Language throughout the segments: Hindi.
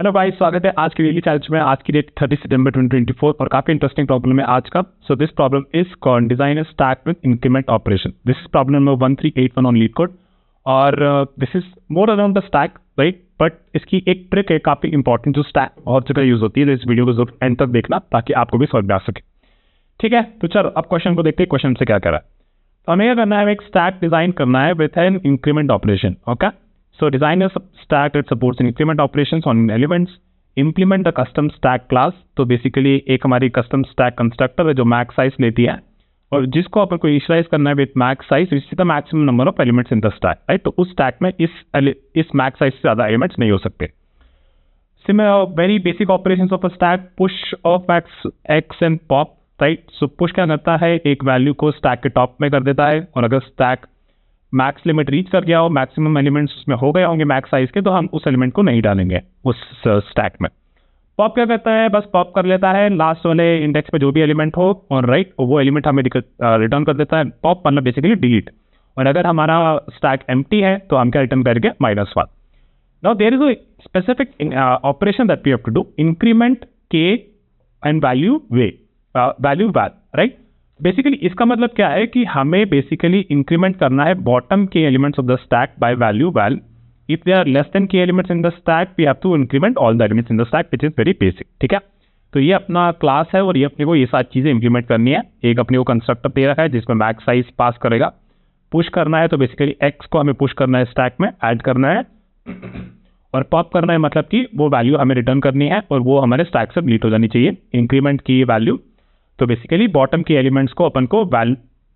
हेलो भाई, स्वागत है आज की डेली चैलेंज में। आज की डेट 30 सितंबर 2024 और काफी इंटरेस्टिंग प्रॉब्लम है आज का। So this problem is called design a stack with increment operation. This is problem number 1381 on LeetCode और this is more around the stack, right. But इसकी एक ट्रिक है काफी इंपॉर्टेंट जो स्टैक बहुत जगह यूज होती है। इस वीडियो को जरूर एंड तक देखना ताकि आपको भी समझ में आ सके। ठीक है, तो चलो अब क्वेश्चन को देखते हैं। क्वेश्चन से क्या करा, तो हमें क्या करना है, एक स्टैक डिजाइन करना है with an increment operation. Okay, so design a stack that supports increment operations on elements, implement the custom stack class। तो बेसिकली एक हमारी custom stack कंस्ट्रक्टर है जो मैक्स साइज लेती है और जिसको अपन को इनिशियलाइज करना है with max size which is the maximum number of elements in the stack, right. तो उस स्टैक में इस मैक्स साइज से ज्यादा एलिमेंट्स नहीं हो सकते। Very basic operations of a stack, push of x and pop, right. So push क्या करता है, एक वैल्यू को स्टैक के टॉप में कर देता है और अगर स्टैक मैक्स लिमिट रीच कर गया हो, मैक्सिमम एलिमेंट्स उसमें हो गए होंगे मैक्स साइज के, तो हम उस एलिमेंट को नहीं डालेंगे उस स्टैक में। पॉप क्या करता है, बस पॉप कर लेता है लास्ट वाले इंडेक्स पे जो भी एलिमेंट हो और राइट वो एलिमेंट हमें रिटर्न कर देता है। पॉप मतलब बेसिकली डिलीट। और अगर हमारा स्टैक एम्प्टी है तो हम क्या रिटर्न करेंगे, -1। Now there is a specific operation that we have to do, increment के and value val, right. Basically इसका मतलब क्या है कि हमें बेसिकली इंक्रीमेंट करना है bottom K elements of the stack by value val. If they are less than K elements in the stack we have to increment all the elements in the stack, which is very basic. ठीक है, तो ये अपना क्लास है और ये अपने को ये सारी चीजें इंप्लीमेंट करनी है। एक अपने को कंस्ट्रक्टर दे रखा है जिसमें मैक्स साइज पास करेगा। पुश करना है तो बेसिकली एक्स को हमें पुश करना है स्टैक में, ऐड करना है। और पॉप करना है मतलब कि वो वैल्यू हमें रिटर्न करनी है और वो हमारे स्टैक से डिलीट हो जानी चाहिए, इंक्रीमेंट की वैल्यू। तो बेसिकली बॉटम के एलिमेंट्स को अपन को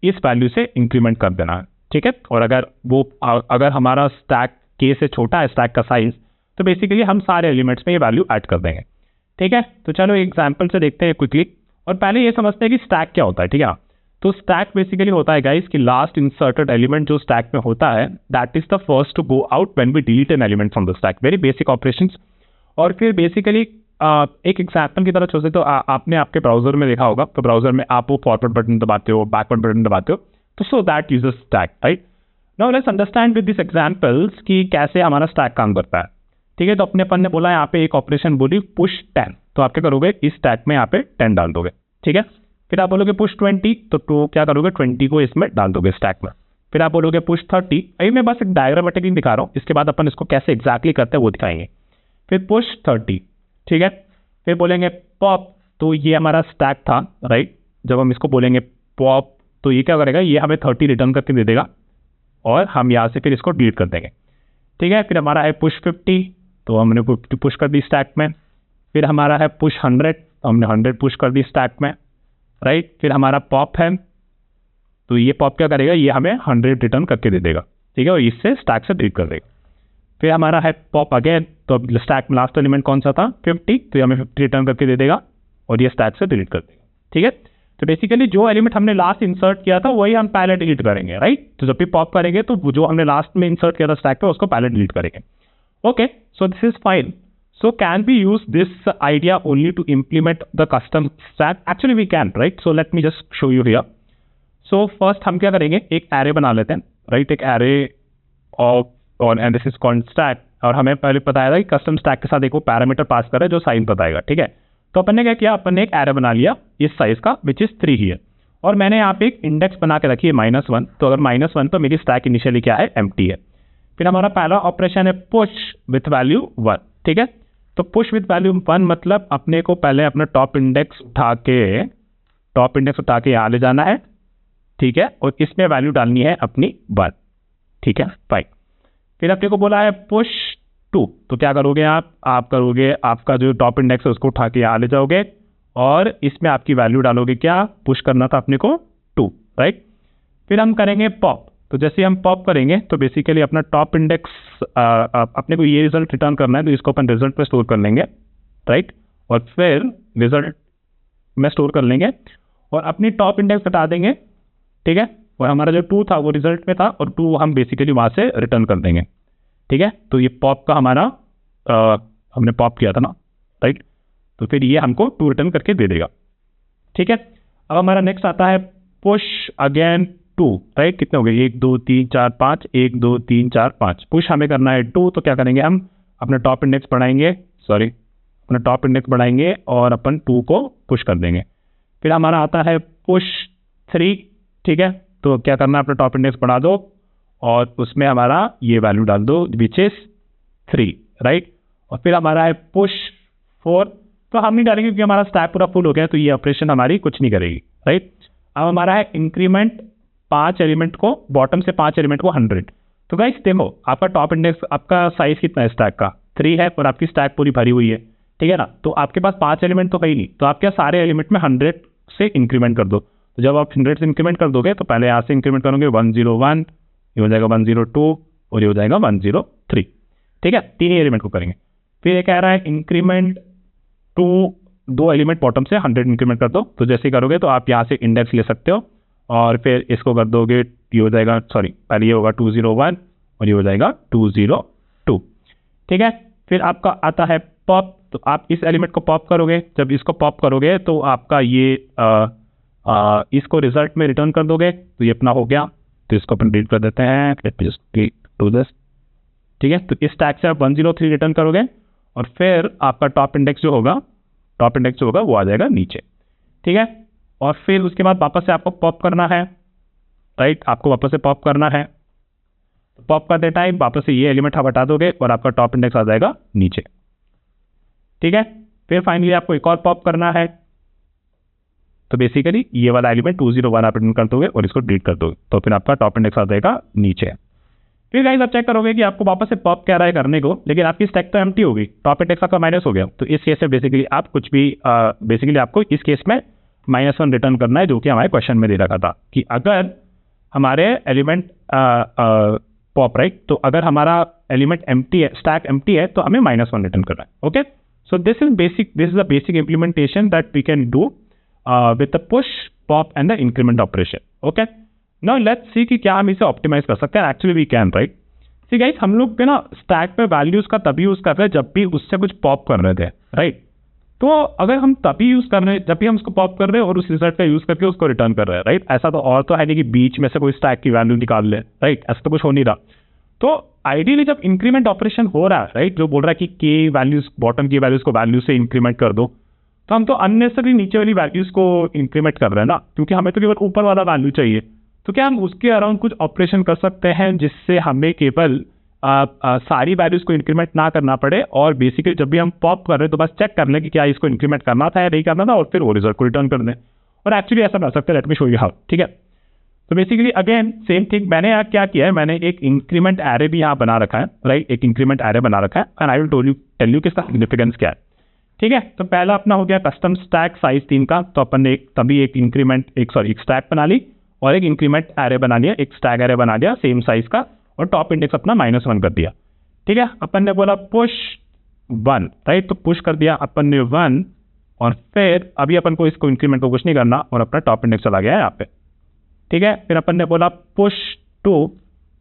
इस वैल्यू से इंक्रीमेंट कर देना है। ठीक है, और अगर हमारा स्टैक के से छोटा है स्टैक का साइज, तो बेसिकली हम सारे एलिमेंट्स में ये वैल्यू ऐड कर देंगे। ठीक है, तो चलो एग्जांपल से देखते हैं क्विकली। और पहले ये समझते हैं कि स्टैक क्या होता है। ठीक है, तो स्टैक बेसिकली होता है गाइस कि लास्ट इंसर्टेड एलिमेंट जो स्टैक में होता है that is the first to go out when we delete an element from the stack. Very basic operations. और फिर बेसिकली एक एग्जाम्पल की तरह सोचते तो आपने आपके ब्राउजर में देखा होगा, तो ब्राउजर में आप वो फॉरवर्ड बटन दबाते हो, बैकवर्ड बटन दबाते हो, तो so that uses stack, right. Now let's understand with this examples कि कैसे हमारा स्टैक काम करता है। ठीक है, तो अपने अपन ने बोला यहाँ पे एक ऑपरेशन बोली पुश 10, तो आप क्या करोगे, इस स्टैक में यहाँ पे 10 डाल दोगे। ठीक है, फिर आप बोलोगे पुश 20, तो क्या करोगे, 20 को इसमें डाल दोगे स्टैक में। फिर आप बोलोगे पुश 30, अभी मैं बस एक डायग्रामेटिकली दिखा रहा हूँ, इसके बाद अपन इसको कैसे एग्जैक्टली करते हैं वो दिखाएंगे। फिर पुश 30, ठीक है। फिर बोलेंगे पॉप, तो ये हमारा स्टैक था, राइट। जब हम इसको बोलेंगे पॉप तो ये क्या करेगा, ये हमें 30 रिटर्न करके दे देगा और हम यहाँ से फिर इसको डिलीट कर देंगे। ठीक है, फिर हमारा है पुश 50, तो हमने 50 पुश कर दी स्टैक में। फिर हमारा है पुश 100, तो हमने 100 पुश कर दी स्टैक में, राइट। फिर हमारा पॉप है, तो ये पॉप क्या करेगा, ये हमें 100 रिटर्न करके दे देगा। ठीक है, और इससे स्टैक से डिलीट कर देगा। फिर हमारा है पॉप अगेन, तो अब स्टैक में लास्ट एलिमेंट कौन सा था, 50, तो ये हमें 50 रिटर्न करके दे देगा और ये स्टैक से डिलीट कर देगा। ठीक है, तो बेसिकली जो एलिमेंट हमने लास्ट इंसर्ट किया था वही हम पहले डिलीट करेंगे, राइट। तो जब भी पॉप करेंगे तो जो हमने लास्ट में इंसर्ट किया था स्टैक पे उसको पहले डिलीट करेंगे। Okay, so this is fine. So can we use this idea only to implement the custom stack? Actually we can, right. So let me just show you here. So first हम क्या करेंगे, एक एरे बना लेते हैं, राइट। एक एरे और and this is called stack. और हमें पहले बताया था कि कस्टम स्टैक के साथ एक वो पैरामीटर पास करे जो साइज बताएगा। ठीक है, तो अपन ने क्या किया, अपन ने एक एरे बना लिया इस साइज का विच इज 3 हियर, और मैंने यहाँ पे एक इंडेक्स बना के रखी है -1। तो अगर -1 तो मेरी स्टैक इनिशियली क्या है, एम्प्टी है। फिर हमारा पहला ऑपरेशन है पुश विथ वैल्यू 1। ठीक है, तो पुश विथ वैल्यू 1 मतलब अपने को पहले अपना टॉप इंडेक्स उठा के यहाँ ले जाना है। ठीक है, और इसमें वैल्यू डालनी है अपनी 1। ठीक है, फाइन। फिर अपने को बोला है पुश 2, तो क्या करोगे आप करोगे आपका जो टॉप इंडेक्स है उसको उठा के यहाँ ले जाओगे और इसमें आपकी वैल्यू डालोगे, क्या पुश करना था अपने को 2, राइट। फिर हम करेंगे पॉप, तो जैसे हम पॉप करेंगे तो बेसिकली अपना टॉप इंडेक्स अपने को ये रिजल्ट रिटर्न करना है, तो इसको अपन रिजल्ट पे स्टोर कर लेंगे, राइट। और फिर रिजल्ट में स्टोर कर लेंगे और अपनी टॉप इंडेक्स हटा देंगे। ठीक है, और हमारा जो 2 था वो रिजल्ट में था और 2 हम बेसिकली वहां से रिटर्न कर देंगे। ठीक है, तो ये पॉप का हमारा हमने पॉप किया था ना, राइट। तो फिर ये हमको 2 रिटर्न करके दे देगा। ठीक है, अब हमारा नेक्स्ट आता है पुश अगेन 2, राइट। कितने हो गए, 1 2 3 4 5, 1 2 3 4 5। पुश हमें करना है 2, तो क्या करेंगे, हम अपना टॉप इंडेक्स बढ़ाएंगे सॉरी अपना टॉप इंडेक्स बढ़ाएंगे और अपन 2 को पुश कर देंगे। फिर हमारा आता है पुश 3, ठीक है, तो क्या करना है, अपना टॉप इंडेक्स बढ़ा दो और उसमें हमारा ये वैल्यू डाल दो विच इज 3, राइट। और फिर हमारा है पुश 4, तो हम नहीं डालेंगे क्योंकि हमारा स्टैक पूरा फुल हो गया, तो ये ऑपरेशन हमारी कुछ नहीं करेगी, राइट। अब हमारा है इंक्रीमेंट 5 एलिमेंट को, बॉटम से 5 एलिमेंट को 100। तो गाइस देखो आपका टॉप इंडेक्स, आपका साइज कितना है स्टैक का, 3 है और आपकी स्टैक पूरी भरी हुई है, ठीक है ना। तो आपके पास 5 एलिमेंट तो है ही नहीं, तो आप क्या सारे एलिमेंट में 100 से इंक्रीमेंट कर दो। तो जब आप 100 से इंक्रीमेंट कर दोगे तो पहले यहाँ से इंक्रीमेंट करोगे 101, ये हो जाएगा 102 और ये हो जाएगा 103, ठीक है, 3 ही एलिमेंट को करेंगे। फिर ये कह रहा है इंक्रीमेंट 2 एलिमेंट बॉटम से 100 इंक्रीमेंट कर दो। तो जैसे ही करोगे तो आप यहाँ से इंडेक्स ले सकते हो और फिर इसको कर दोगे, ये हो जाएगा, सॉरी पहले ये होगा 201 और ये हो जाएगा 202, ठीक है। फिर आपका आता है पॉप, तो आप इस एलिमेंट को पॉप करोगे, जब इसको पॉप करोगे तो आपका ये इसको रिजल्ट में रिटर्न कर दोगे, तो ये अपना हो गया। तो इसको अपन रीड कर देते हैं, late me just do this, ठीक है। तो इस टैग से आप 103 रिटर्न करोगे और फिर आपका टॉप इंडेक्स जो होगा वो आ जाएगा नीचे, ठीक है। और फिर उसके बाद वापस से आपको पॉप करना है, राइट, आपको वापस से पॉप करना है। पॉप करते टाइम वापस से ये एलिमेंट आप हटा दोगे और आपका टॉप इंडेक्स आ जाएगा नीचे, ठीक है। फिर फाइनली आपको एक और पॉप करना है, तो बेसिकली ये वाला एलिमेंट 201 आप रिटर्न कर दोगे और इसको डिलीट कर दोगे, तो फिर आपका टॉप इंडेक्स आ जाएगा नीचे। फिर गाइस आप चेक करोगे कि आपको वापस से पॉप कह रहा है करने को, लेकिन आपकी स्टैक तो एम्प्टी हो गई, टॉप इंडेक्स आपका माइनस हो गया। तो इस केस में बेसिकली आप कुछ भी बेसिकली आपको इस केस में -1 रिटर्न करना है, जो कि हमारे क्वेश्चन में दे रखा था कि अगर हमारे एलिमेंट पॉप, राइट, तो अगर हमारा एलिमेंट एम्प्टी है, स्टैक एम्प्टी है, तो हमें -1 रिटर्न करना है। Okay, so this is the basic implementation that we can do with the push, pop and the increment operation. Okay, now let's see कि क्या हम इसे ऑप्टिमाइज कर सकते हैं। Actually we can, right. See guys, हम लोग के ना स्टैक पे वैल्यूज का तभी यूज कर रहे हैं जब भी उससे कुछ पॉप कर रहे थे, राइट। तो अगर हम तभी यूज कर रहे हैं जब भी हम उसको पॉप कर रहे हैं और उस रिजल्ट का यूज करके उसको रिटर्न कर रहे हैं, राइट। ऐसा तो और तो है नहीं कि बीच में से कोई स्टैक की वैल्यू निकाल ले, राइट, ऐसा तो कुछ हो नहीं रहा। तो आइडियली जब इंक्रीमेंट ऑपरेशन हो रहा है, राइट, जो बोल रहा है कि के वैल्यूज, बॉटम की वैल्यूज को वैल्यू से इंक्रीमेंट कर दो, तो हम तो अननेसेसरी नीचे वाली वैल्यूज को इंक्रीमेंट कर रहे हैं ना, क्योंकि हमें तो केवल ऊपर वाला वैल्यू चाहिए। तो क्या हम उसके अराउंड कुछ ऑपरेशन कर सकते हैं जिससे हमें केवल सारी वैल्यूज को इंक्रीमेंट ना करना पड़े, और बेसिकली जब भी हम पॉप कर रहे हैं तो बस चेक कर लें कि क्या इसको इंक्रीमेंट करना था या नहीं करना था, और फिर वो रिजल्ट को रिटर्न कर दें। और एक्चुअली ऐसा कर सकते हैं, let me show you how, ठीक है। तो बेसिकली अगेन सेम थिंग, मैंने यहाँ क्या किया है, मैंने एक इंक्रीमेंट एरे भी यहाँ बना रखा है, राइट, एक इंक्रीमेंट एरे बना रखा है, and I will tell you कि इसका सिग्निफिकेंस क्या है, ठीक है। तो पहला अपना हो गया कस्टम स्टैक साइज 3 का, तो अपन ने एक स्टैक बना ली और एक इंक्रीमेंट एरे बना लिया, एक स्टैक एरे बना लिया सेम साइज का, और टॉप इंडेक्स अपना -1 कर दिया, ठीक है। अपन ने बोला पुश 1, राइट, तो पुश कर दिया अपन ने 1, और फिर अभी अपन को इसको इंक्रीमेंट को कुछ नहीं करना और अपना टॉप इंडेक्स चला गया है यहाँ पे, ठीक है। फिर अपन ने बोला पुश 2,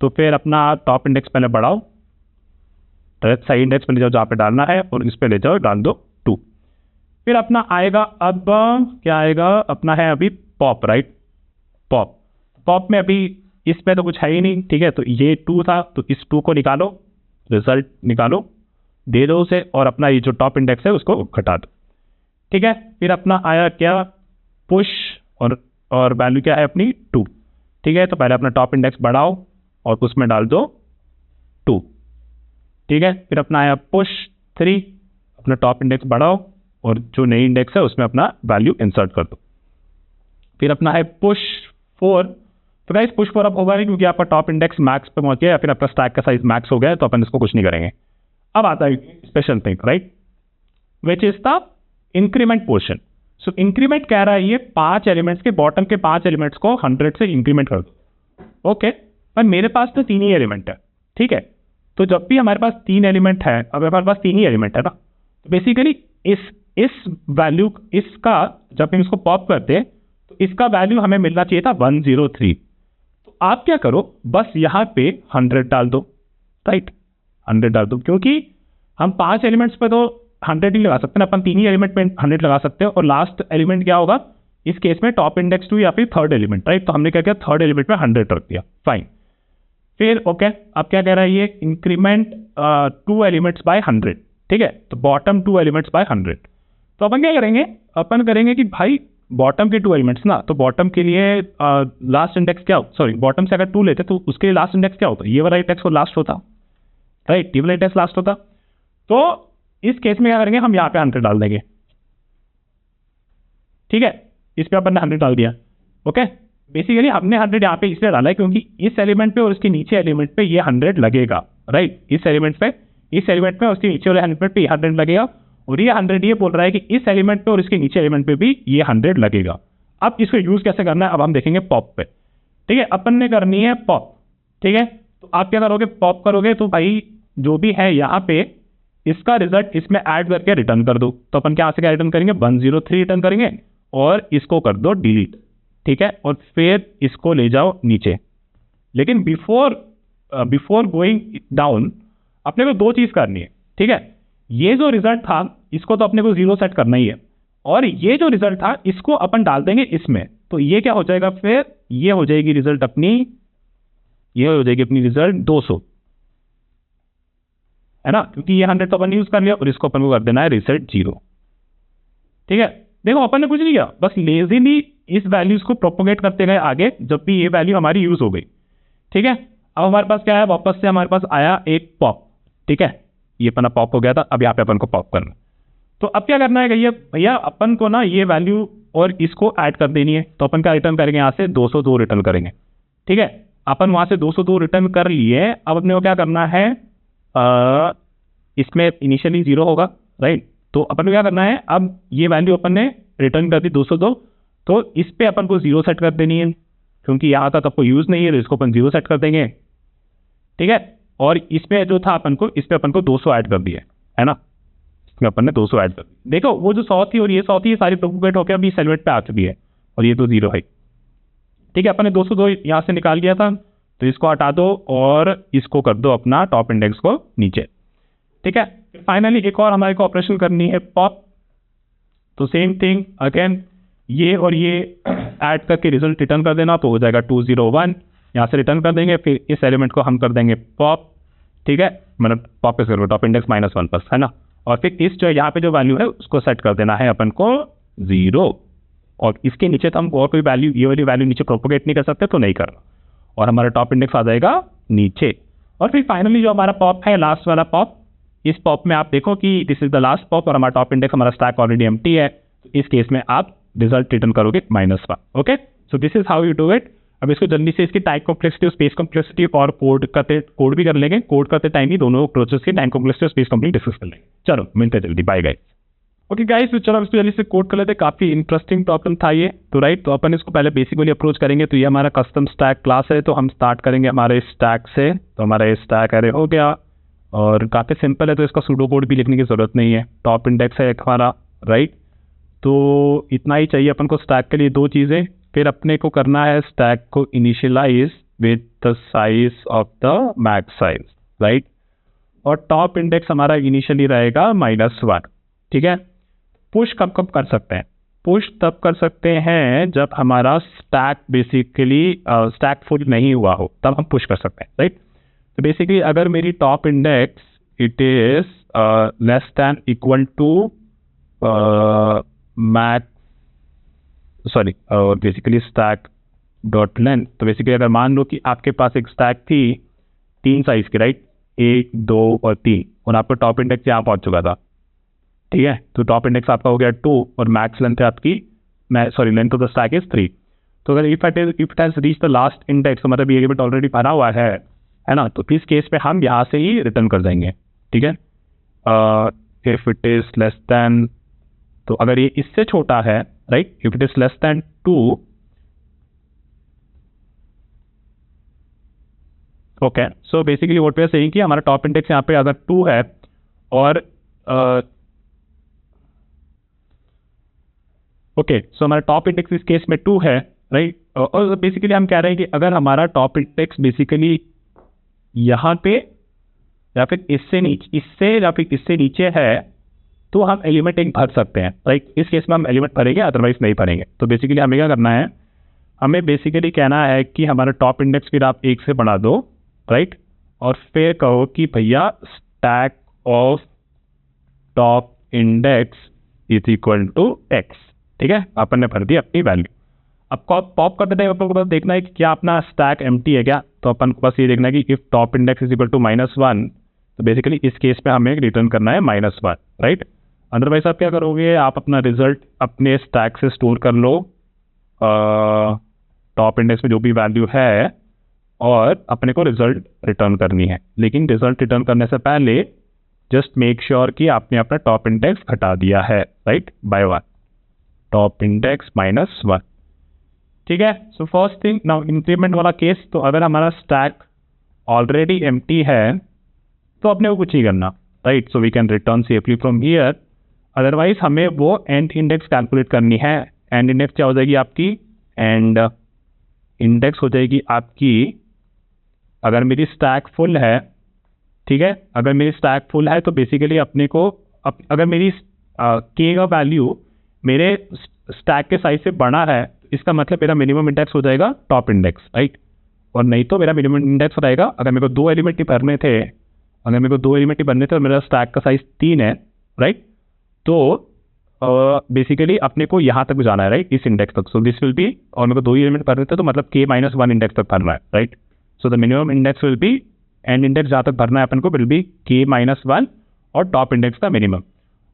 तो फिर अपना टॉप इंडेक्स पहले बढ़ाओ, साइड इंडेक्स पे ले जाओ जहाँ पे डालना है, और इस पे ले जाओ, डाल दो 2। फिर अपना आएगा, अब क्या आएगा, अपना है अभी पॉप, राइट, पॉप में अभी इसमें तो कुछ है ही नहीं, ठीक है। तो ये 2 था, तो इस 2 को निकालो, रिजल्ट निकालो, दे दो उसे, और अपना ये जो टॉप इंडेक्स है उसको घटा दो, ठीक है। फिर अपना आया क्या, पुश, और वैल्यू क्या है अपनी 2, ठीक है। तो पहले अपना टॉप इंडेक्स बढ़ाओ और उसमें डाल दो 2, ठीक है। फिर अपना आया पुश 3, अपना टॉप इंडेक्स बढ़ाओ और जो नई इंडेक्स है उसमें अपना वैल्यू इंसर्ट कर दो। फिर अपना है पुश 4, तो गाइस पुश 4 अब होगा नहीं क्योंकि आपका टॉप इंडेक्स मैक्स पे पहुंच गया, या फिर आपका स्टैक का साइज मैक्स हो गया, तो अपन इसको कुछ नहीं करेंगे। अब आता है special thing, right, which is the increment portion. So increment कह रहा है ये 5 एलिमेंट्स के, बॉटम के 5 एलिमेंट्स को 100 से इंक्रीमेंट कर दो। ओके, पर मेरे पास तो 3 ही एलिमेंट है, ठीक है। तो जब भी हमारे पास 3 एलिमेंट है, अब हमारे पास 3 ही एलिमेंट है ना, तो बेसिकली इस वैल्यू, इसका जब हम इसको पॉप करते हैं तो इसका वैल्यू हमें मिलना चाहिए था 103। तो आप क्या करो, बस यहाँ पे 100 डाल दो, राइट, 100 डाल दो, क्योंकि हम 5 एलिमेंट्स पे तो 100 ही लगा सकते हैं, अपन 3 ही एलिमेंट पे 100 लगा सकते हैं, और लास्ट एलिमेंट क्या होगा इस केस में, टॉप इंडेक्स 2 या फिर थर्ड एलिमेंट, राइट। तो हमने क्या किया, थर्ड एलिमेंट में 100 रख दिया, फाइन। फिर ओके, अब क्या कह रहा है ये, इंक्रीमेंट 2 एलिमेंट्स बाय 100, ठीक है, तो बॉटम 2 एलिमेंट्स बाय 100। तो अपन क्या करेंगे, अपन करेंगे कि भाई बॉटम के 2 एलिमेंट्स ना, तो बॉटम के लिए लास्ट इंडेक्स क्या हो, सॉरी बॉटम से अगर 2 लेते तो उसके लिए लास्ट इंडेक्स क्या होता, ये वाला इंडेक्स तो लास्ट होता, राइट, ये वाला इंडेक्स लास्ट होता। तो इस केस में क्या करेंगे, हम यहाँ पे 100 डाल देंगे, ठीक है, इस पे अपन ने 100 डाल दिया। ओके, बेसिकली हमने 100 यहाँ पे इसलिए डाला है क्योंकि इस एलिमेंट पे और उसके नीचे एलिमेंट पे ये 100 लगेगा, राइट, इस एलिमेंट पे और उसके नीचे वाले एलिमेंट पे 100 लगेगा, और ये 100 ये बोल रहा है कि इस एलिमेंट पे और इसके नीचे एलिमेंट पे भी ये 100 लगेगा। अब इसको यूज कैसे करना है, अब हम देखेंगे पॉप पे, ठीक है, अपन ने करनी है पॉप, ठीक है। तो आप क्या करोगे, पॉप करोगे तो भाई जो भी है यहाँ पे इसका रिजल्ट इसमें ऐड करके रिटर्न कर दो। तो अपन क्या से क्या रिटर्न करेंगे, 103 रिटर्न करेंगे और इसको कर दो डिलीट, ठीक है, और फिर इसको ले जाओ नीचे। लेकिन बिफोर गोइंग डाउन अपने को 2 चीज करनी है, ठीक है। ये जो रिजल्ट था इसको तो अपने को 0 सेट करना ही है, और ये जो रिजल्ट था इसको अपन डाल देंगे इसमें। तो ये क्या हो जाएगा, फिर ये हो जाएगी रिजल्ट अपनी, ये हो जाएगी अपनी रिजल्ट 200, है ना, क्योंकि ये 100 तो अपन यूज कर लिया, और इसको अपन को कर देना है रिसेट 0, ठीक है। देखो अपन ने कुछ नहीं किया, बस लेजीली इस वैल्यूज को प्रोपोगेट करते गए आगे, जब भी ये वैल्यू हमारी यूज हो गई, ठीक है। अब हमारे पास क्या है, वापस से हमारे पास आया एक पॉप, ठीक है, ये अपना पॉप हो गया था, अब यहाँ पे अपन को पॉप करना। तो अब क्या करना है भैया अपन को ना ये वैल्यू और इसको ऐड कर देनी है। तो अपन क्या रिटर्न करेंगे, यहाँ से 202 रिटर्न करेंगे, ठीक है। अपन वहां से 202 रिटर्न कर लिए। अब अपने को क्या करना है, इसमें इनिशियली 0 होगा, राइट। तो अपन को क्या करना है, अब ये वैल्यू अपन ने रिटर्न कर दी 202, तो इस पे अपन को 0 सेट कर देनी है, क्योंकि यहाँ तक आपको यूज नहीं है, तो इसको अपन 0 सेट कर देंगे, ठीक है। और इसमें जो था अपन को, इस पे अपन को 200 ऐड कर दिया, है ना, इसमें अपन ने 200 ऐड कर दिया। देखो वो जो 100 थी और ये 100 थी, ये सारी प्रोपोगेट होकर अभी इस एलिमेंट पे आ चुकी है, और ये तो 0 है, ठीक है। अपन ने 202 यहाँ से निकाल दिया था, तो इसको हटा दो और इसको कर दो अपना टॉप इंडेक्स को नीचे, ठीक है। फाइनली एक और हमारे को ऑपरेशन करनी है पॉप। तो सेम थिंग अगेन, ये और ये ऐड करके रिजल्ट रिटर्न कर देना, तो हो जाएगा 201, यहाँ से रिटर्न कर देंगे, फिर इस एलिमेंट को हम कर देंगे पॉप, ठीक है, मतलब पॉप पे करो टॉप इंडेक्स -1 है ना, और फिर इस जो यहाँ पे जो वैल्यू है उसको सेट कर देना है अपन को 0, और इसके नीचे तो हम और कोई वैल्यू, ये वाली वैल्यू नीचे प्रोपोगेट नहीं कर सकते, तो नहीं करना, और हमारा टॉप इंडेक्स आ जाएगा नीचे। और फिर फाइनली जो हमारा पॉप है, लास्ट वाला पॉप, इस पॉप में आप देखो कि this is the last pop, और हमारा टॉप इंडेक्स, हमारा स्टैक ऑलरेडी एम्प्टी है। इस केस में आप रिजल्ट रिटर्न करोगे -1, okay. So this is how you do it. अब इसको जल्दी से इसकी टाइम कॉम्प्लेक्सिटी और स्पेस कॉम्प्लेक्सिटी और कोड भी कर लेंगे, कोड करते टाइम ही दोनों प्रोसेस की टाइम कॉम्प्लेक्सिटी और स्पेस कॉम्प्लेक्सिटी डिस्कस कर लेंगे। चलो मिलते हैं जल्दी, बाय गाइस। ओके गाइस, तो चलो इसको जल्दी से कोड कर लेते हैं। काफी इंटरेस्टिंग प्रॉब्लम था ये, तो राइट, तो अपन इसको पहले बेसिकली अप्रोच करेंगे। तो ये हमारा कस्टम स्टैक क्लास है, तो हम स्टार्ट करेंगे हमारे स्टैक से। तो हमारा स्टैक एरे हो गया, और काफी सिंपल है, तो इसका सूडो कोड भी लिखने की जरूरत नहीं है। टॉप इंडेक्स है एक हमारा, राइट, तो इतना ही चाहिए अपन को स्टैक के लिए, 2 चीजें। फिर अपने को करना है स्टैक को initialise with the size of the max size, right, और टॉप इंडेक्स हमारा इनिशियली रहेगा -1, ठीक है। पुश कब कब कर सकते हैं, पुश तब कर सकते हैं जब हमारा स्टैक बेसिकली स्टैक फुल नहीं हुआ हो, तब हम पुश कर सकते हैं, राइट। तो बेसिकली अगर मेरी top index it is less than equal to max, sorry, और बेसिकली स्टैक डॉट लेंथ, तो बेसिकली अगर मान लो कि आपके पास एक स्टैक थी 3 साइज की, राइट, 1, 2 और 3, और आपका टॉप इंडेक्स यहाँ पहुंच चुका था, ठीक है। तो टॉप इंडेक्स आपका हो गया 2, और मैक्स लेंथ है आपकी, sorry, length of the stack is 3। तो अगर if it has reach the last index, तो मतलब ये एलिमेंट ऑलरेडी भरा हुआ है ना, तो इस केस पे हम यहाँ से ही रिटर्न कर देंगे, ठीक है। If it is less than, तो अगर ये इससे छोटा है, right, if it is less than 2, okay, so basically what we are saying कि हमारा टॉप इंडेक्स यहाँ पे अगर 2 है, और ओके, सो हमारा टॉप इंडेक्स इस केस में 2 है, राइट, और बेसिकली हम कह रहे हैं कि अगर हमारा टॉप इंडेक्स बेसिकली यहाँ पे या फिर इससे नीचे, इससे या फिर इससे नीचे है, तो हम एलिमेंट एक भर सकते हैं, राइट। इस केस में हम एलिमेंट भरेंगे, अदरवाइज नहीं भरेंगे। तो बेसिकली हमें क्या करना है, हमें बेसिकली कहना है कि हमारा टॉप इंडेक्स फिर आप 1 से बढ़ा दो, राइट, और फिर कहो कि भैया stack of top index is equal to X. ठीक है, अपन ने भर दी अपनी वैल्यू। अब पॉप करते टाइम अपन को बस देखना है कि क्या अपना स्टैक एम्प्टी है क्या, तो अपन को बस ये देखना है कि if top index is equal to -1, तो बेसिकली इस केस पे हमें रिटर्न करना है -1, राइट। अदरवाइज आप क्या करोगे, आप अपना रिजल्ट अपने स्टैक से स्टोर कर लो टॉप इंडेक्स में जो भी वैल्यू है, और अपने को रिजल्ट रिटर्न करनी है। लेकिन रिजल्ट रिटर्न करने से पहले जस्ट मेक श्योर कि आपने अपना टॉप इंडेक्स घटा दिया है, राइट, बाय 1, टॉप इंडेक्स -1। ठीक है, so first thing now increment वाला केस, तो अगर हमारा स्टैक ऑलरेडी एम्प्टी है तो अपने को कुछ नहीं करना, right, so we can return safely from here. Otherwise हमें वो एंड इंडेक्स कैलकुलेट करनी है। एंड इंडेक्स क्या हो जाएगी आपकी, एंड इंडेक्स हो जाएगी आपकी, अगर मेरी स्टैक फुल है, ठीक है, अगर मेरी स्टैक फुल है तो बेसिकली अपने को अगर मेरी के का वैल्यू मेरे स्टैक के साइज से बड़ा है, इसका मतलब मेरा मिनिमम इंडेक्स हो जाएगा टॉप इंडेक्स, राइट। और नहीं तो मेरा मिनिमम इंडेक्स रहेगा, अगर मेरे को 2 एलिमेंट ही भरने थे, अगर मेरे को 2 एलिमेंट ही भरने थे और मेरा स्टैक का साइज 3 है, राइट, तो बेसिकली अपने को यहाँ तक जाना है, राइट, इस इंडेक्स तक। सो दिस विल बी, और मेरे को 2 ही एलिमेंट भरने थे तो मतलब k-1 इंडेक्स तक भरना है, right. So the minimum index will be, and index जहाँ तक भरना है अपन को विल बी k-1 और टॉप इंडेक्स का मिनिमम।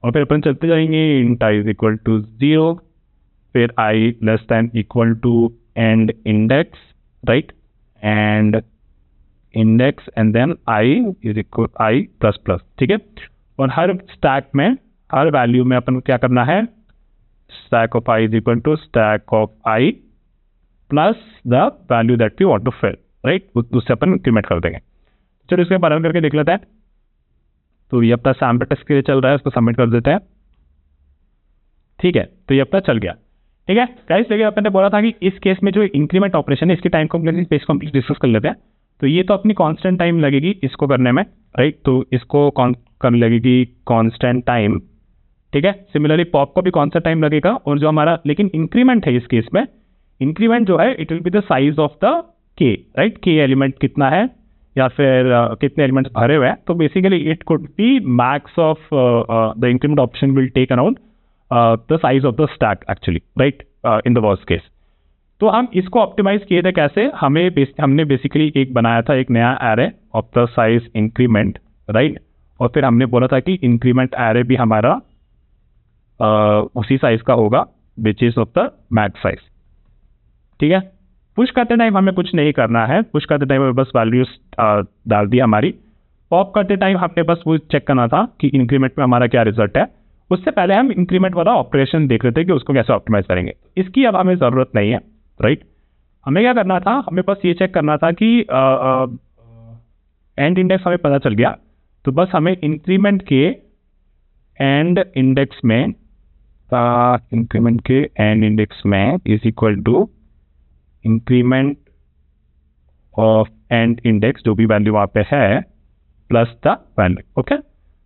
और फिर अपन चलते जाएंगे, int i is equal to 0, फिर i less than equal to end index, right, end index and then i is equal i plus plus. ठीक है, और हर स्टैक में, हर वैल्यू में अपन को क्या करना है, stack of i is equal to stack of i plus the value that we want to fill, right, उससे अपन इंक्रीमेंट कर देंगे। चलो इसके बारे में करके देख लेते हैं। तो ये अपना सैम्पल टेस्ट के लिए चल रहा है, उसको सबमिट कर देते हैं। ठीक है, तो ये अपना चल गया। ठीक है गाइस, देखिए अपन ने बोला था कि इस केस में जो इंक्रीमेंट ऑपरेशन है इसकी time complexity page complex discuss कर लेते हैं। तो ये तो अपनी कांस्टेंट टाइम लगेगी इसको करने में, राइट, तो इसको कर लगेगी कांस्टेंट टाइम। ठीक है, सिमिलरली पॉप को भी कांस्टेंट टाइम लगेगा। और जो हमारा लेकिन इंक्रीमेंट है इस केस में, इंक्रीमेंट जो है it will be the size of the के, राइट, के एलिमेंट कितना है या फिर कितने एलिमेंट्स भरे हुए हैं। तो basically it could be max of the increment option will take around the size of the stack actually, right, in the worst case. तो हम इसको ऑप्टिमाइज किए थे कैसे, हमने बेसिकली एक बनाया था एक नया array of the size increment, right, और फिर हमने बोला था कि इंक्रीमेंट एरे भी हमारा उसी साइज का होगा which is of the max size. ठीक है, पुश करते टाइम हमें कुछ नहीं करना है, पुश करते टाइम हमें बस वैल्यूज डाल दी हमारी। पॉप करते टाइम हमने बस वो चेक करना था कि इंक्रीमेंट में हमारा क्या रिजल्ट है। उससे पहले हम इंक्रीमेंट वाला ऑपरेशन देख रहे थे कि उसको कैसे ऑप्टिमाइज करेंगे। इसकी अब हमें ज़रूरत नहीं है, राइट। हमें क्या करना था, हमें बस ये चेक करना था कि एंड इंडेक्स हमें पता चल गया, तो बस हमें इंक्रीमेंट के एंड इंडेक्स में is equal to increment of end index, जो भी वैल्यू वहाँ पे है, प्लस द वैल्यू। ओके,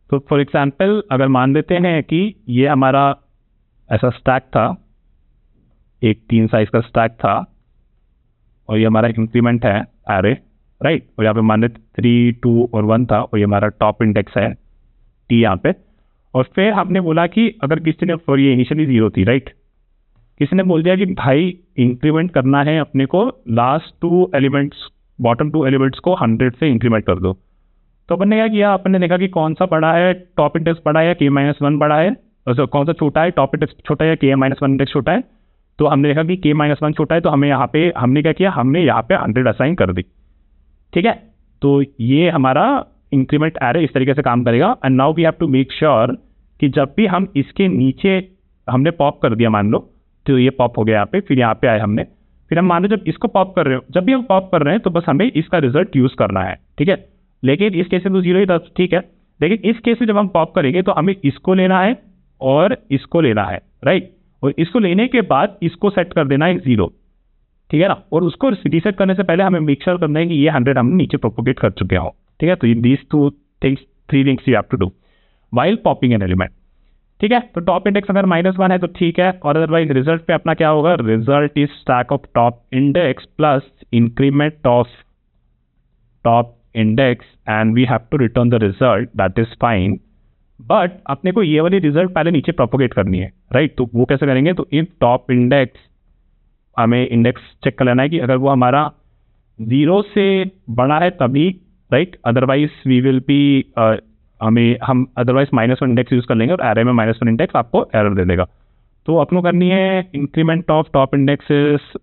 तो फॉर एग्जांपल अगर मान लेते हैं कि ये हमारा ऐसा स्टैक था, एक 3 साइज का स्टैक था, और ये हमारा इंक्रीमेंट है एरे, राइट, और यहाँ पे मान लेते 3, 2 और 1 था, और ये हमारा टॉप इंडेक्स है टी यहाँ पे। और फिर हमने बोला कि अगर किसी ने, और ये इनिशियली 0 थी, राइट, किसी ने बोल दिया कि भाई इंक्रीमेंट करना है अपने को, लास्ट 2 एलिमेंट्स, बॉटम 2 एलिमेंट्स को 100 से इंक्रीमेंट कर दो। तो अपन ने क्या किया, अपन ने देखा कि कौन सा बड़ा है, टॉप इंडेक्स बड़ा है या k-1 बड़ा है, और कौन सा छोटा है, टॉप इंडेक्स छोटा है या k-1 इंडेक्स छोटा है। तो हमने देखा कि k-1 छोटा है, तो हमें यहाँ पे हमने क्या किया, हमने यहाँ पे 100 असाइन कर दी। ठीक है, तो ये हमारा इंक्रीमेंट एरे इस तरीके से काम करेगा। And now we have to make sure कि जब भी हम इसके नीचे हमने पॉप कर दिया, मान लो, तो ये पॉप हो गया यहाँ पे, फिर यहाँ पे आए हमने, फिर हम मान लो जब इसको पॉप कर रहे हो, जब भी हम पॉप कर रहे हैं तो बस हमें इसका रिजल्ट यूज करना है। ठीक है, लेकिन इस केस में तो 0 ही था, ठीक है, लेकिन इस केस में जब हम पॉप करेंगे तो हमें इसको लेना है और इसको लेना है, राइट, और इसको लेने के बाद इसको सेट कर देना है 0, ठीक है ना, और उसको रीसेट करने से पहले हमें मेक श्योर करना है कि ये 100 हम नीचे प्रोपोगेट कर चुके हो। ठीक है, तो these 2 things, 3 things you have to do while popping an element. ठीक है, तो टॉप इंडेक्स अगर -1 है तो ठीक है, और अदरवाइज रिजल्ट पे अपना क्या होगा, result is stack of top index plus increment of top index, and we have to return the result, that is fine, but अपने को ये वाली रिजल्ट पहले नीचे प्रोपोगेट करनी है, राइट। तो वो कैसे करेंगे, तो इफ टॉप इंडेक्स, हमें इंडेक्स चेक कर लेना है कि अगर वो हमारा 0 से बड़ा है तभी, right, otherwise we will be, हम अदरवाइज -1 इंडेक्स यूज कर लेंगे और एरे में -1 इंडेक्स आपको एरर दे देगा। तो अपनों करनी है increment of top indexes,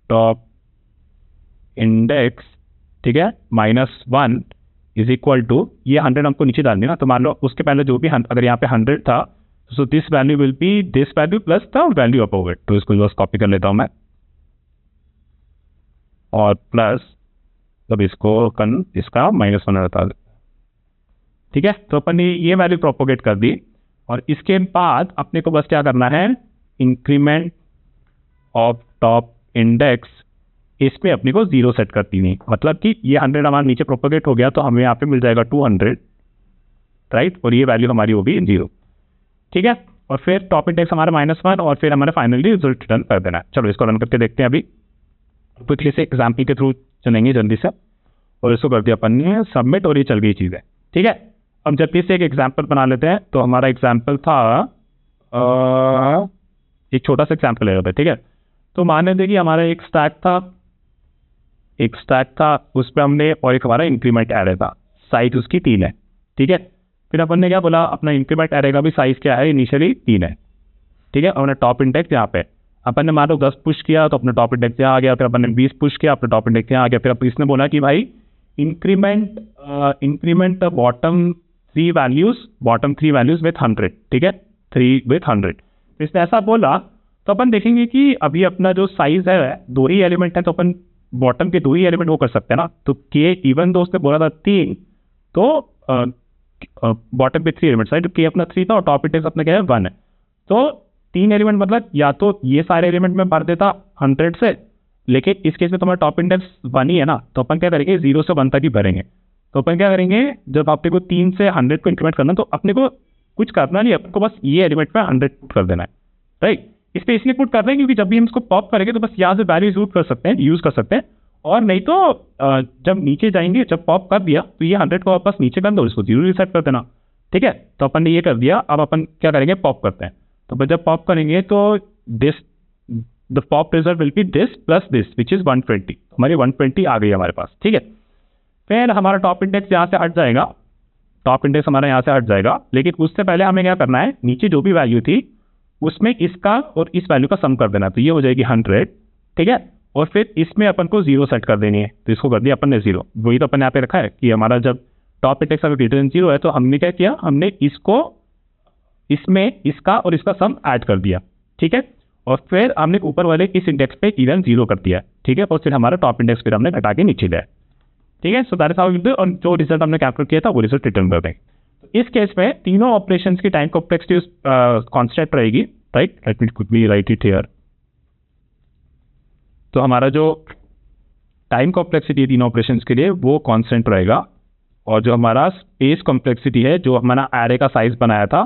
top index, ठीक है, -1 इज इक्वल टू, ये 100 हमको नीचे डालनी है ना, तो मान लो उसके पहले जो भी अगर यहाँ पे 100 था, so this value will be this value plus the value above it. तो इसको बस कॉपी कर लेता हूँ मैं और प्लस, तब इसको इसका -1 बता दे, ठीक है। तो अपन ने ये वैल्यू प्रोपोगेट कर दी और इसके बाद अपने को बस क्या करना है, इंक्रीमेंट ऑफ टॉप इंडेक्स, इसमें अपने को 0 सेट कर देनी, मतलब कि ये 100 हमारे नीचे प्रोपोगेट हो गया तो हमें यहाँ पे मिल जाएगा 200, राइट, और ये वैल्यू हमारी होगी 0, ठीक है। और फिर टॉप इंडेक्स हमारा -1 और फिर हमारे फाइनली रिजल्ट रिटर्न कर देना है। चलो इसको रन करके देखते हैं अभी, क्विकली से एग्जाम्पल के थ्रू चलेंगे जल्दी से, और इसको कर दिया अपन ने सबमिट और ये चल गई चीज़ें, ठीक है। हम जल्दी से एक एग्जाम्पल बना लेते हैं। तो हमारा एग्जाम्पल था, एक छोटा सा एग्जाम्पल ले लेते हैं, ठीक है। तो मान लेते कि हमारा एक स्टैक था, उस पर हमने, और एक हमारा इंक्रीमेंट एरे था, साइज उसकी 3 है, ठीक है। फिर अपन ने क्या बोला, अपना इंक्रीमेंट एरे का भी साइज क्या है, इनिशियली 3 है, ठीक है। और टॉप इंडेक्स यहाँ पे अपन ने मान लो 10 पुश किया तो अपना टॉप इंडेक्स यहाँ आ गया, फिर अपन ने 20 पुश किया, अपना टॉप इंडेक्स यहाँ आ गया। फिर अब इसने बोला कि भाई इंक्रीमेंट बॉटम 3 वैल्यूज विथ 100, ठीक है, 3 विथ 100। इसने ऐसा बोला तो अपन देखेंगे कि अभी अपना जो साइज है 2 ही एलिमेंट है, तो अपन बॉटम के 2 ही एलिमेंट वो कर सकते हैं ना। तो के इवन दो उसने बोला था 3, तो बॉटम पे 3 एलिमेंट्स, राइट, के अपना 3 था और टॉप इंडेक्स अपना क्या है 1 है। तो 3 एलिमेंट मतलब या तो ये सारे एलिमेंट में भर देता 100 से, लेकिन इस केस में तो हमारा टॉप इंडेक्स 1 ही है ना, तो अपन क्या करेंगे 0 से 1 तक ही भरेंगे। तो अपन क्या करेंगे, जब अपने को 3 से 100 को इंक्रीमेंट करना, तो अपने को कुछ करना नहीं, अपने को बस ये एलिमेंट पे 100 पुट कर देना है, राइट। इस पर इसलिए पुट कर रहे हैं क्योंकि जब भी हम इसको पॉप करेंगे तो बस यहाँ से वैल्यू यूज कर सकते हैं, और नहीं तो जब नीचे जाएंगे, जब पॉप कर दिया तो ये 100 को वापस नीचे कर दो, इसको 0 रिसेट कर देना, ठीक है। तो अपन ने ये कर दिया। अब अपन क्या करेंगे, पॉप करते हैं। तो जब पॉप करेंगे तो this, the pop result will be this plus this which is 120, हमारी 120 आ गई हमारे पास, ठीक है। फिर हमारा टॉप इंडेक्स यहाँ से हट जाएगा, टॉप इंडेक्स हमारा यहाँ से हट जाएगा, लेकिन उससे पहले हमें क्या करना है, नीचे जो भी वैल्यू थी उसमें इसका और इस वैल्यू का सम कर देना। तो ये हो जाएगी 100, ठीक है। और फिर इसमें अपन को 0 सेट कर देनी है, तो इसको कर दिया अपन ने 0। वही तो अपन यहाँ पे रखा है कि हमारा जब टॉप इंडेक्स अगर ग्रेटर देन 0 है तो हमने क्या किया, हमने इसको, इसमें इसका और इसका सम ऐड कर दिया, ठीक है। और फिर हमने ऊपर वाले इस इंडेक्स पे इवन 0 कर दिया, ठीक है। और फिर हमारा टॉप इंडेक्स फिर हमने घटा के नीचे लिया, ठीक है। So that is how we do, और जो रिजल्ट हमने कैलकुलेट किया था वो रिजल्ट रिटर्न कर देंगे। तो इस केस में तीनों ऑपरेशंस की टाइम कॉम्प्लेक्सिटी कांस्टेंट रहेगी, right. Let me quickly right it here. तो हमारा जो टाइम कॉम्प्लेक्सिटी है तीनों ऑपरेशंस के लिए वो कांस्टेंट रहेगा, और जो हमारा स्पेस कॉम्प्लेक्सिटी है, जो हमारा एरे का साइज बनाया था,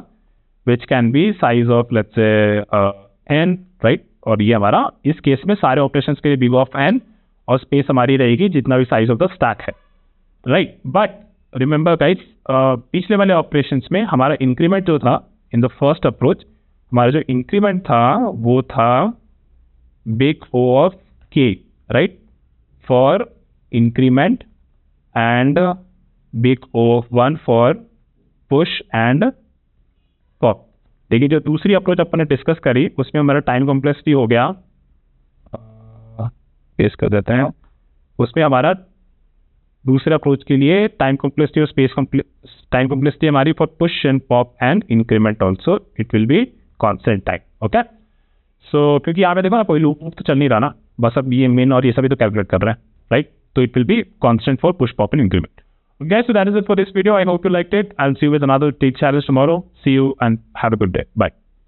which can be size of let's say n, right. और ये हमारा इस केस में सारे ऑपरेशंस के लिए बिग ऑफ n, और स्पेस हमारी रहेगी जितना भी साइज ऑफ द स्टैक है, राइट। बट रिमेंबर गाइस, पिछले वाले ऑपरेशंस में हमारा इंक्रीमेंट जो था इन द फर्स्ट अप्रोच, हमारा जो इंक्रीमेंट था वो था big O of k, right, for increment and big O of 1 for push and pop. लेकिन जो दूसरी अप्रोच अपन ने डिस्कस करी उसमें हमारा टाइम कॉम्प्लेक्सिटी हो गया, पेश कर देते हैं, उसमें हमारा दूसरे अप्रोच के लिए टाइम कॉम्प्लेक्सिटी और स्पेस टाइम कॉम्प्लेक्सिटी हमारी for push and pop and increment also it will be constant time, okay. So क्योंकि यहाँ पे देखो ना कोई लूप तो चल नहीं रहा ना, बस अब ये मेन और ये सभी तो कैलकुलेट कर रहे हैं, राइट। तो it will be constant for push pop and increment. Guys, so that is it for this video. I hope you liked it. I'll see you with another take challenge tomorrow. See you and have a good day. Bye.